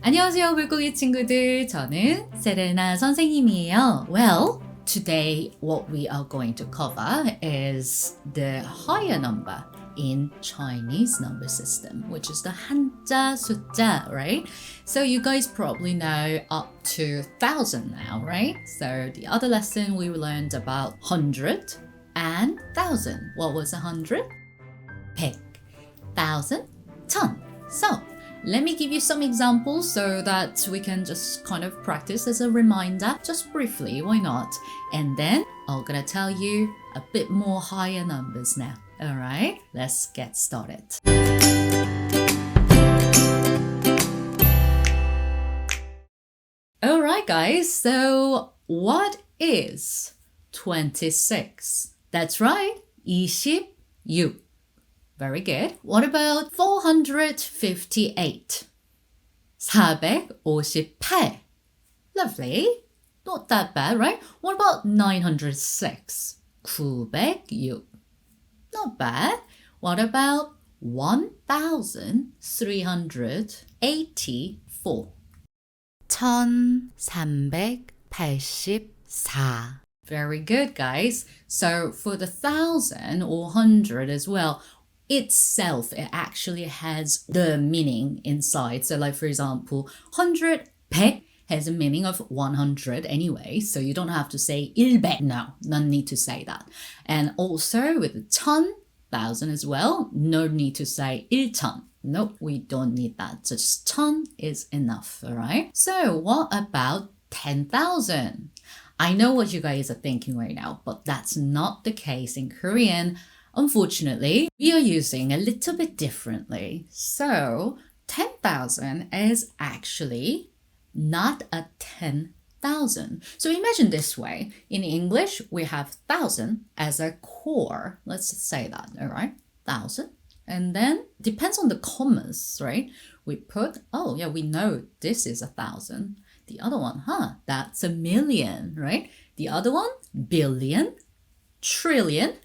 안녕하세요, 물고기 친구들. 저는 세레나 선생님이에요. Well, today what we are going to cover is the higher number in Chinese number system, which is the 한자 숫자, right? So you guys probably know up to 1,000 now, right? So the other lesson we learned about 100 and 1,000. What was 100? 100, 1,000, 1,000. So let me give you some examples so that we can just kind of practice as a reminder, just briefly, why not? And then I'm gonna tell you a bit more higher numbers now. All right, let's get started. All right, guys, so what is 26? That's right, 26. Very good. What about 458? 458. Lovely. Not that bad, right? What about 906? 906. Not bad. What about 1,384? 1,384. Very good, guys. So for the 1,000 or 100 as well, itself, it actually has the meaning inside. So like, for example, 100, 100 has a meaning of 100 anyway. So you don't have to say 100. No, no need to say that. And also with the 1,000 as well, no need to say 1,000. Nope, we don't need that. Just 1,000 is enough, all right? So what about 10,000? I know what you guys are thinking right now, but that's not the case in Korean. Unfortunately, we are using a little bit differently. So 10,000 is actually not a 10,000. So imagine this way. In English, we have 1,000 as a core. Let's just say that, all right? 1,000. And then depends on the commas, right? We put, oh yeah, we know this is 1,000. The other one, that's a million, right? The other one, billion, trillion,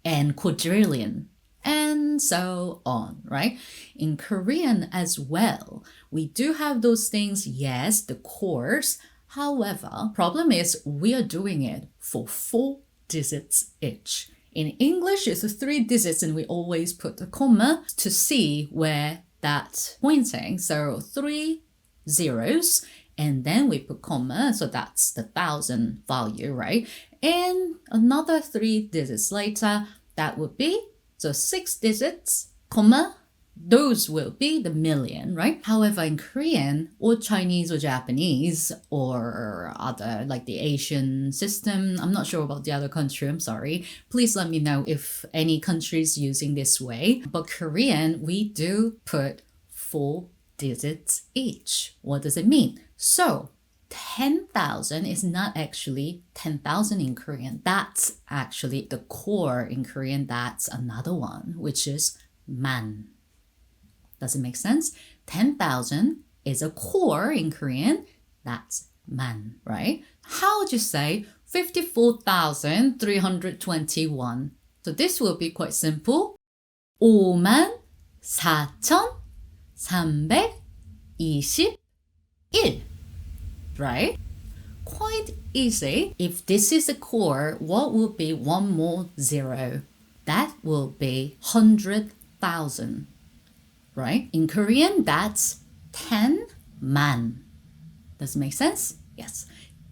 and quadrillion, and so on, right? In Korean as well, we do have those things, yes, the cores. However, problem is we are doing it for 4 digits each. In English, it's 3 digits and we always put a comma to see where that's pointing. So 3 zeros, and then we put comma, so that's the 1,000 value, right? And another 3 digits later, that would be, so 6 digits, comma, those will be the million, right? However, in Korean or Chinese or Japanese or other, like the Asian system, I'm not sure about the other country, I'm sorry. Please let me know if any countries using this way. But Korean, we do put 4 digits each. What does it mean? So 10,000 is not actually 10,000 in Korean. That's actually the core in Korean. That's another one, which is man. Does it make sense? 10,000 is a core in Korean. That's man, right? How would you say 54,321? So this will be quite simple. 54,321. Right? Quite easy. If this is a core, what will be one more zero? That will be 100,000. Right? In Korean, that's 10 man. Does it make sense? Yes.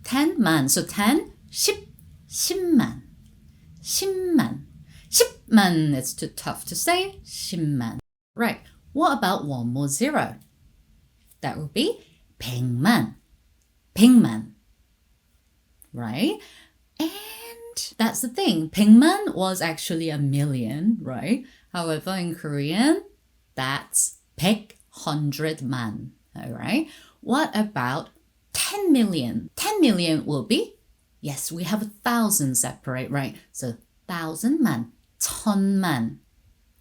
10 man. So 10, 10, 10만. 10만. 10만, it's too tough to say. 10만. Right. What about one more zero? That would be 100만. 100만. Right? And that's the thing. 100만 was actually a million, right? However, in Korean, that's 100만. All right? What about 10 million? 10 million will be, yes, we have 1,000 separate, right? So 1,000만, 1,000만.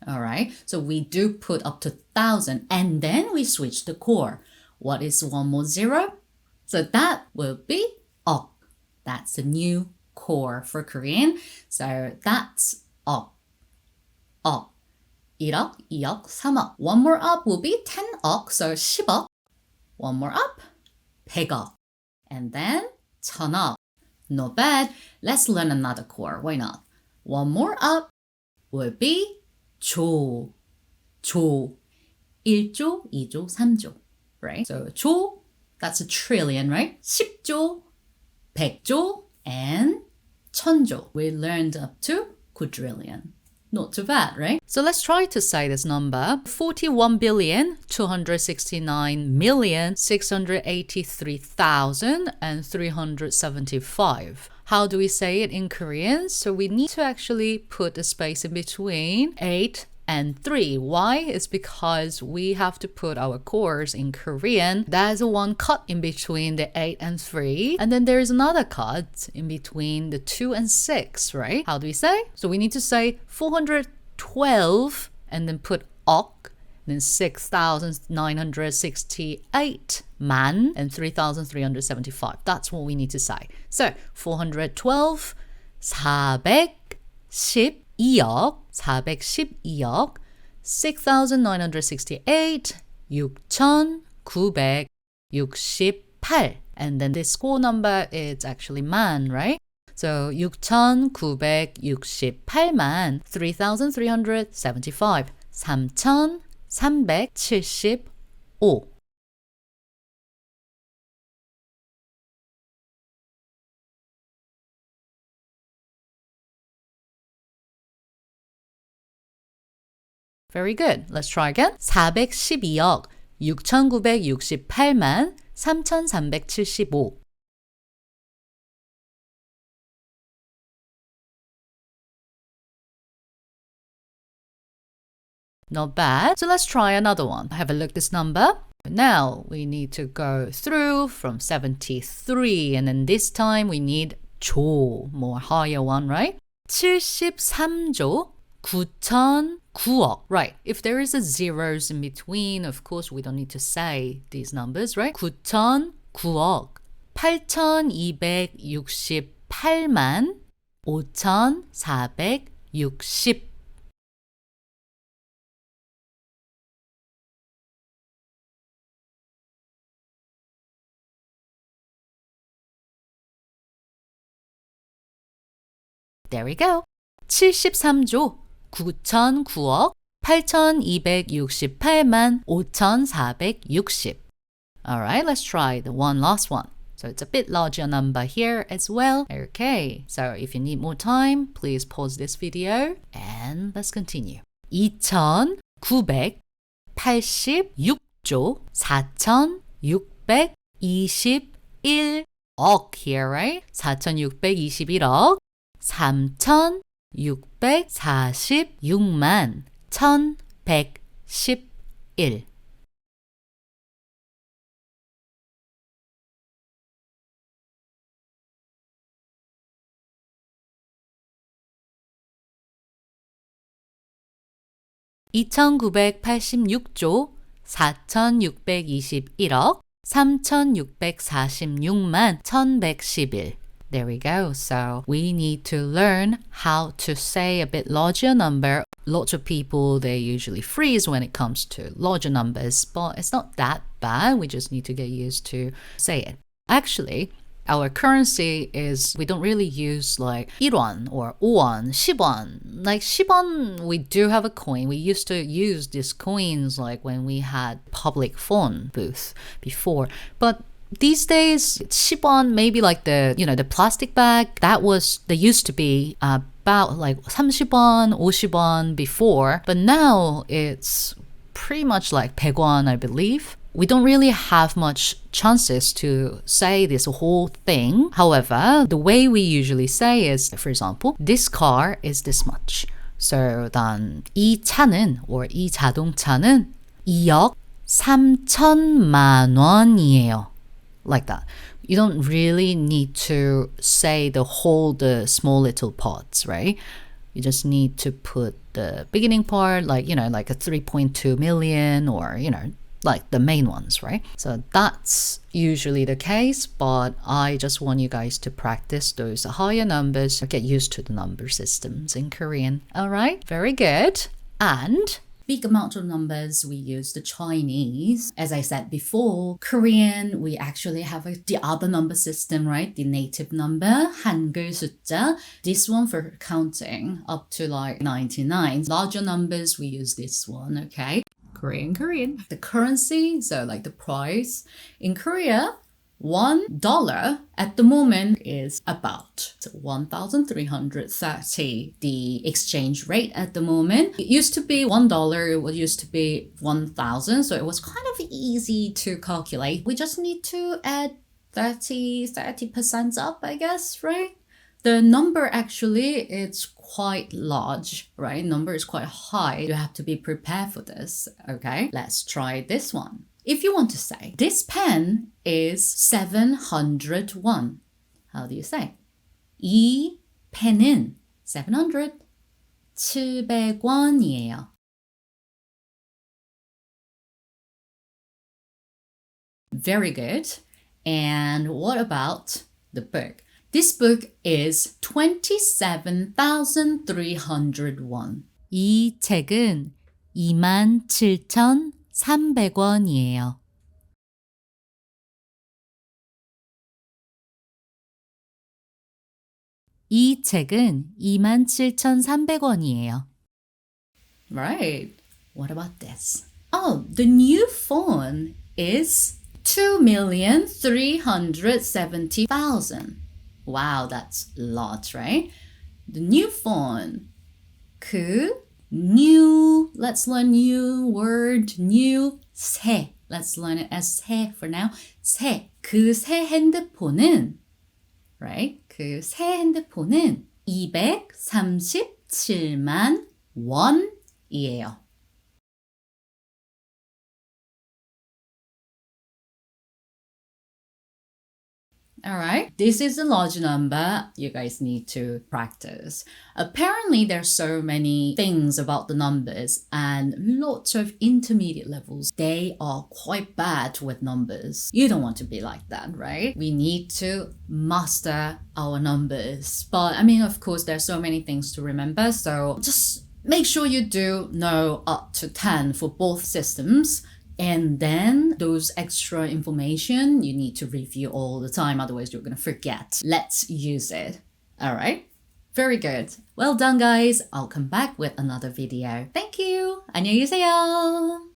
All right? So we do put up to 1,000 and then we switch the core. What is one more zero? So that will be 억. That's the new core for Korean. So that's 억. 억. 1억, 2억, 3억. One more up will be 10억, so 10억. One more up. 100억. And then 1000억. Not bad. Let's learn another chord. Why not? One more up would be 조. 조. 1조, 2조, 3조. Right? So 조, that's a trillion, right? 10조, 100조, and 1000조. We learned up to quadrillion. Not too bad, right? So let's try to say this number. 41,269,683,375. How do we say it in Korean? So we need to actually put a space in between 8 and 3. Why? It's because we have to put our chords in Korean. There's one cut in between the 8 and 3. And then there's another cut in between the 2 and 6, right? How do we say? So we need to say 412 and then put 억, then 6,968 man and 3,375. That's what we need to say. So 412, 412억, 412억, 6,968, 6,968. And then this score number is actually man, right? So 6,968만, 3,375, 3,375. Very good. Let's try again. 412억, 6,968만, 3,375. Not bad. So let's try another one. Have a look at this number. Now we need to go through from 73, and then this time we need 조, more higher one, right? 73조 9,009억. Right. If there is a zeros in between, of course, we don't need to say these numbers, right? 9,009억. 8,268만 5,460. There we go. 73조 9,009억 8,268만 5,460. Alright, let's try the one last one. So it's a bit larger number here as well. Okay, so if you need more time, please pause this video and let's continue. 2,986조 4,621억 here, right? 4,621억 3,646만 1,111. (2986조 4,621억 3,646만 1,111). There we go. So we need to learn how to say a bit larger number. Lots of people, they usually freeze when it comes to larger numbers, but it's not that bad. We just need to get used to say it. Actually, our currency is, we don't really use like 1원 or 5원, 10원. Like 10원, we do have a coin. We used to use these coins like when we had public phone booth before. But these days, 10원, maybe like the, the plastic bag, they used to be about like 30원, 50원 before, but now it's pretty much like 100원, I believe. We don't really have much chances to say this whole thing. However, the way we usually say is, for example, this car is this much. So then 이 차는, or 이 자동차는 2억 3천만 원이에요. Like that. You don't really need to say the small little parts, right? You just need to put the beginning part, like, like a 3.2 million or, like the main ones, right? So that's usually the case, but I just want you guys to practice those higher numbers, get used to the number systems in Korean. All right, very good. And big amount of numbers, we use the Chinese. As I said before, Korean, we actually have the other number system, right? The native number, 한글 숫자. This one for counting up to like 99. Larger numbers, we use this one, okay? Korean. The currency, so like the price. In Korea, $1 at the moment is about 1,330. The exchange rate at the moment. It used to be $1, it used to be 1,000, so it was kind of easy to calculate. We just need to add 30% up, I guess, right? The number actually, it's quite large, right? Number is quite high. You have to be prepared for this, okay? Let's try this one. If you want to say, this pen is 701. How do you say? 이 펜은 700, 700원이에요. Very good. And what about the book? This book is 27,300 won. 이 책은 27,300원이에요. 이 책은 27,300원이에요. Right. What about this? Oh, the new phone is 2,370,000. Wow, that's a lot, right? The new phone. 그 new, let's learn new word, new, 새. Let's learn it as 새 for now. 새, 그 새 핸드폰은, right? 그 새 핸드폰은 237만 원이에요. All right, this is a large number. You guys need to practice. Apparently, there's so many things about the numbers and lots of intermediate levels. They are quite bad with numbers. You don't want to be like that, right? We need to master our numbers. But I mean, of course, there's so many things to remember. So just make sure you do know up to 10 for both systems. And then those extra information you need to review all the time, otherwise you're going to forget. Let's use it. All right? Very good. Well done, guys. I'll come back with another video. Thank you. 안녕히 계세요.